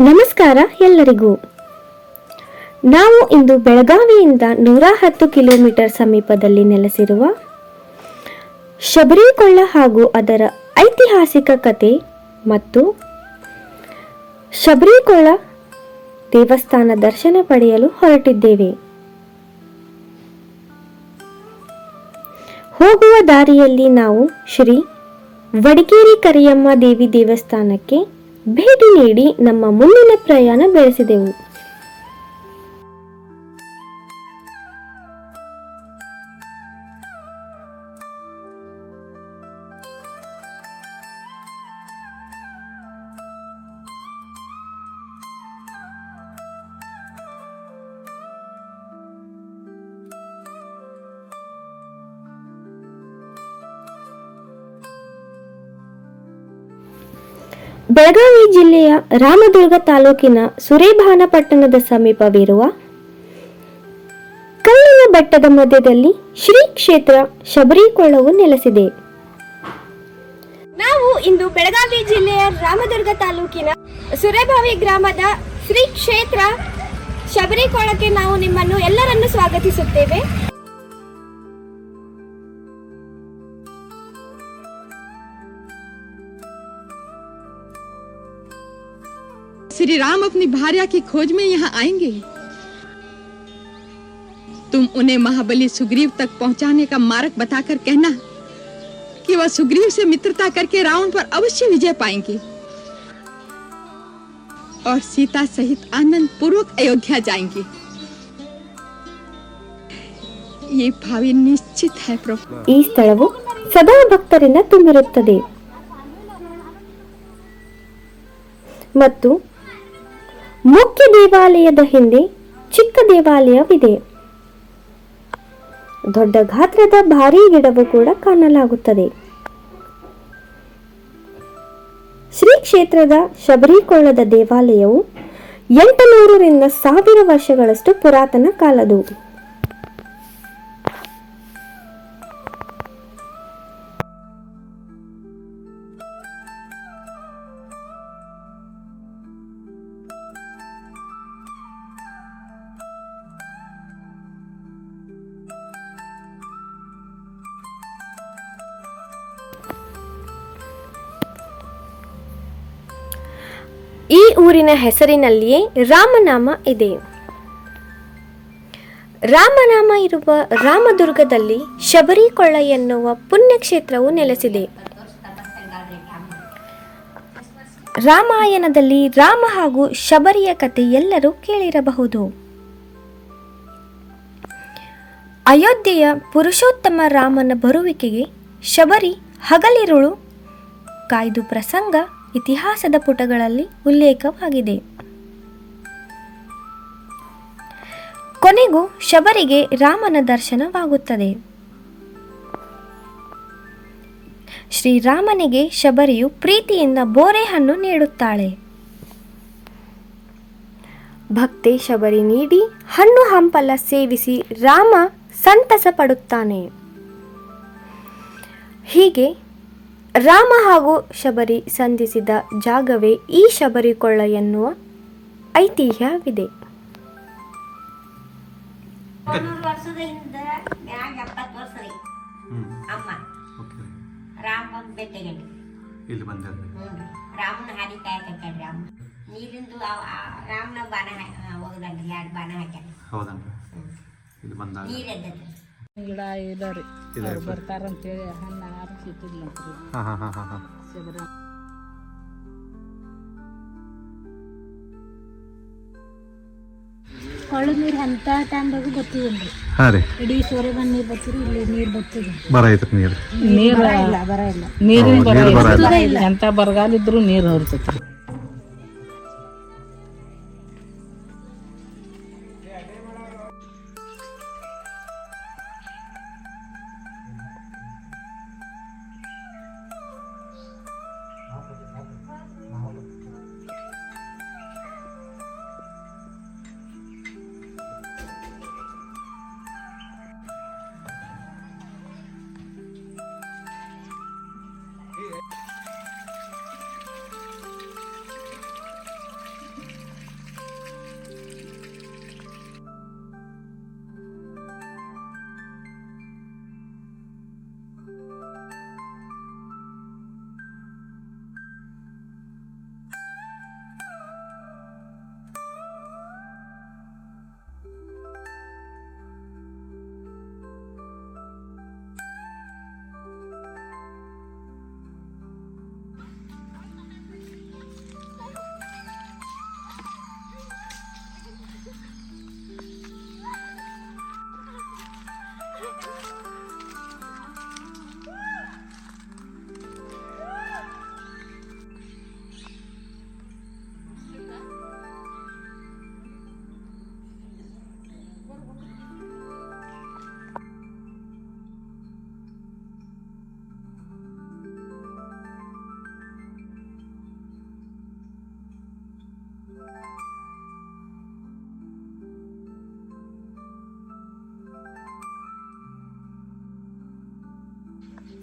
ನಮಸ್ಕಾರ ಎಲ್ಲರಿಗೂ. ನಾವು ಇಂದು ಬೆಳಗಾವಿಯಿಂದ 110 ಕಿಲೋಮೀಟರ್ ಸಮೀಪದಲ್ಲಿ ನೆಲೆಸಿರುವ ಶಬರಿಕೊಳ್ಳ ಹಾಗೂ ಅದರ ಐತಿಹಾಸಿಕ ಕಥೆ ಮತ್ತು ಶಬರಿಕೊಳ್ಳ ದೇವಸ್ಥಾನ ದರ್ಶನ ಪಡೆಯಲು ಹೊರಟಿದ್ದೇವೆ. ಹೋಗುವ ದಾರಿಯಲ್ಲಿ ನಾವು ಶ್ರೀ ವಡಿಗೇರಿ ಕರಿಯಮ್ಮ ದೇವಿ ದೇವಸ್ಥಾನಕ್ಕೆ ಭೇಟಿ ನೀಡಿ ನಮ್ಮ ಮುಂದಿನ ಪ್ರಯಾಣ ಬೆಳೆಸಿದೆವು. ಬೆಳಗಾವಿ ಜಿಲ್ಲೆಯ ರಾಮದುರ್ಗ ತಾಲೂಕಿನ ಸುರೇಭಾನ ಪಟ್ಟಣದ ಸಮೀಪವಿರುವ ಕಲ್ಲಿನ ಬೆಟ್ಟದ ಮಧ್ಯದಲ್ಲಿ ಶ್ರೀ ಕ್ಷೇತ್ರ ಶಬರಿಕೊಳ್ಳವು ನೆಲೆಸಿದೆ. ನಾವು ಇಂದು ಬೆಳಗಾವಿ ಜಿಲ್ಲೆಯ ರಾಮದುರ್ಗ ತಾಲೂಕಿನ ಸುರೇಭಾವಿ ಗ್ರಾಮದ ಶ್ರೀ ಕ್ಷೇತ್ರ ಶಬರಿಕೊಳ್ಳಕ್ಕೆ ನಾವು ನಿಮ್ಮನ್ನು ಎಲ್ಲರನ್ನು ಸ್ವಾಗತಿಸುತ್ತೇವೆ. श्री राम अपनी भार्या की खोज में यहाँ आएंगे. तुम उन्हें महाबली सुग्रीव तक पहुँचाने का मार्ग बताकर कहना कि वह सुग्रीव से मित्रता करके रावण पर अवश्य विजय पाएंगे और सीता सहित आनंद पूर्वक अयोध्या जाएंगे. ये भावी निश्चित है प्रभु. ಈ ಸ್ಥಳವು ಸದಾ ಭಕ್ತರಿಂದ ತುಂಬಿರುತ್ತದೆ ಮತ್ತು ಮುಖ್ಯ ದೇವಾಲಯದ ಹಿಂದೆ ಚಿಕ್ಕ ದೇವಾಲಯವಿದೆ. ದೊಡ್ಡ ಗಾತ್ರದ ಭಾರೀ ಗಿಡವು ಕೂಡ ಕಾಣಲಾಗುತ್ತದೆ. ಶ್ರೀ ಕ್ಷೇತ್ರದ ಶಬರಿಕೊಳ್ಳದ ದೇವಾಲಯವು 800 ರಿಂದ 1000 ವರ್ಷಗಳಷ್ಟು ಪುರಾತನ ಕಾಲದು. ಈ ಊರಿನ ಹೆಸರಿನಲ್ಲಿಯೇ ರಾಮನಾಮ ಇದೆ. ರಾಮನಾಮ ಇರುವ ರಾಮದುರ್ಗದಲ್ಲಿ ಶಬರಿಕೊಳ್ಳ ಎನ್ನುವ ಪುಣ್ಯಕ್ಷೇತ್ರವು ನೆಲೆಸಿದೆ. ರಾಮಾಯಣದಲ್ಲಿ ರಾಮ ಹಾಗೂ ಶಬರಿಯ ಕಥೆ ಎಲ್ಲರೂ ಕೇಳಿರಬಹುದು. ಅಯೋಧ್ಯೆಯ ಪುರುಷೋತ್ತಮ ರಾಮನ ಬರುವಿಕೆಗೆ ಶಬರಿ ಹಗಲಿರುಳು ಕಾಯ್ದು ಪ್ರಸಂಗ ಇತಿಹಾಸದ ಪುಟಗಳಲ್ಲಿ ಉಲ್ಲೇಖವಾಗಿದೆ. ಕೊನೆಗೂ ಶಬರಿಗೆ ರಾಮನ ದರ್ಶನವಾಗುತ್ತದೆ. ಶ್ರೀರಾಮನಿಗೆ ಶಬರಿಯು ಪ್ರೀತಿಯಿಂದ ಬೋರೆಹಣ್ಣು ನೀಡುತ್ತಾಳೆ. ಭಕ್ತೆ ಶಬರಿ ನೀಡಿ ಹಣ್ಣು ಹಂಪಲ ಸೇವಿಸಿ ರಾಮ ಸಂತಸ ಪಡುತ್ತಾನೆ. ಹೀಗೆ ರಾಮ ಹಾಗೂ ಶಬರಿ ಸಂಧಿಸಿದ ಜಾಗವೇ ಈ ಶಬರಿಕೊಳ್ಳ ಎನ್ನುವ ಐತಿಹ್ಯವಿದೆ. ವರ್ಷದ ಹಿಂದ 70 ವರ್ಷ ಅಮ್ಮ ರಾಮ ಬೆಟ್ಟಗಂಡಿ ಇಲ್ಲಿ ಬಂದ್ರಿ. ರಾಮನ ಹಾದಿ ಕಾಯಕತ್ತಾಡ್ರಿ. ಅಮ್ಮ ನೀರಿಂದು ರಾಮನ ಬಾಣ ಹೋಗದಲ್ರಿ, 2 ಬಾಣ ಹಾಕ್ಯಾರ. ಹೌದನ್ರಿ. ಇಲ್ಲಿ ಬಂದಾಗ ನೀರ್ ಎದ್ದತ್ರಿ. ಗಿಡ ಇಲ್ಲ ರೀ, ಅವ್ರು ಬರ್ತಾರಂತೇಳಿ ಹಣ್ಣು ಆರಿಸಿಟ್ಟಿದ್ಲಂತ್ರಿ. ಹೊಳೆ ನೀರು ಅಂತ ಟೈಮ್ದಾಗೂ ಬರ್ತದಲ್ರಿ. ಇಡೀ ಸೋರೆ ಬಂದು ನೀರು ಬರ್ತೀರಿ, ಇಲ್ಲಿ ನೀರು ಬರ್ತದೆ. ಬರ ಐತ್ರಿ ನೀರು ನೀರಿನ ಬರ ಇಲ್ಲ. ಎಂತ ಬರಗಾಲ ಇದ್ರು ನೀರು ಹೊರ್ತೈತ್ರಿ.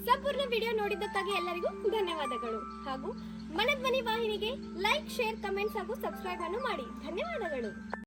ಸಂಪೂರ್ಣ ವಿಡಿಯೋ ನೋಡಿದ್ದಕ್ಕಾಗಿ ಎಲ್ಲರಿಗೂ ಧನ್ಯವಾದಗಳು. ಹಾಗೂ ಮನಧ್ವನಿ ವಾಹಿನಿಗೆ ಲೈಕ್, ಶೇರ್, ಕಮೆಂಟ್ಸ್ ಹಾಗೂ ಸಬ್ಸ್ಕ್ರೈಬ್ ಅನ್ನು ಮಾಡಿ. ಧನ್ಯವಾದಗಳು.